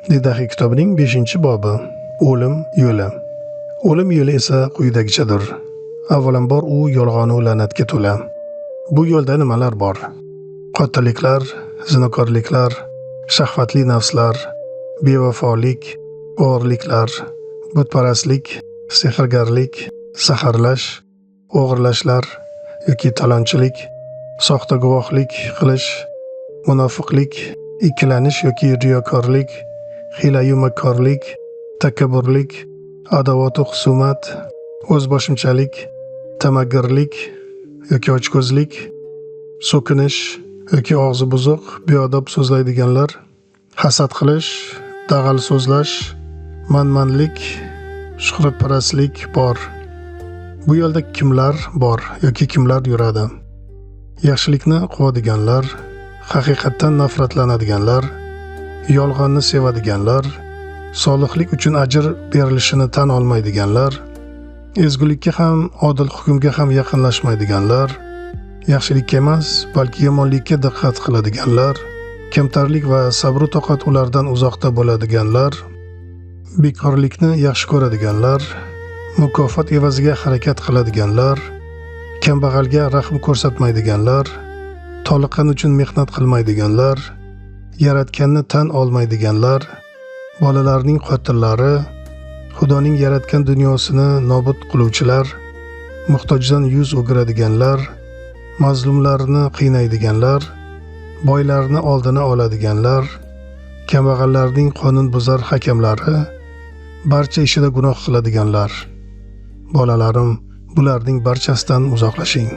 Didahi kitobining 5-bobi. O'lim yo'li. O'lim yo'li esa quyidagichadir. Avvalambor u yolg'on va la'natga to'la. Bu yo'lda nimalar bor? Qotilliklar, zinokorliklar, shahvatli nafslar, bevafolik, o'g'irliklar, butparastlik, sehrgarlik, saharlash, o'g'irlashlar yoki talonchilik, soxta guvohlik qilish, munofiqlik, ikkilanish yoki riyokorlik, hiyla-yu makkorlik, takabburlik, adovat va husumat, o'zboshimchalik, tamagirlik yoki ochko'zlik, so'kinish yoki og'zi buzuq, beodob so'zlaydiganlar, hasad qilish, dag'al so'zlash, manmanlik, shuhratparastlik bor. Bu yo'lda kimlar bor yoki kimlar yuradi? Yaxshilikni quvadiganlar, haqiqatdan nafratlanadiganlar, yolg'onni sevadiganlar, solihlik uchun ajr berilishini tan olmaydiganlar, ezgulikka ham, odil hukmga ham yaqinlashmaydiganlar, yaxshilikka emas, balki yomonlikka diqqat qiladiganlar, kamtarlik va sabr toqat ulardan uzoqda bo'ladiganlar, bekorlikni yaxshi ko'radiganlar, mukofot evaziga harakat qiladiganlar, kambag'alga rahm ko'rsatmaydiganlar, toliqqan uchun mehnat qilmaydiganlar, yaratganni tan olmaydiganlar, bolalarning qotillari, Xudoning yaratgan dunyosini nobud qiluvchilar, muhtojdan yuz o'giradiganlar, mazlumlarni qiynaydiganlar, boylarni oldini oladiganlar, kambag'allarning qonunbuzar hakamlari, barcha ishida gunoh qiladiganlar. Bolalarim, bularning barchasidan uzoqlashing.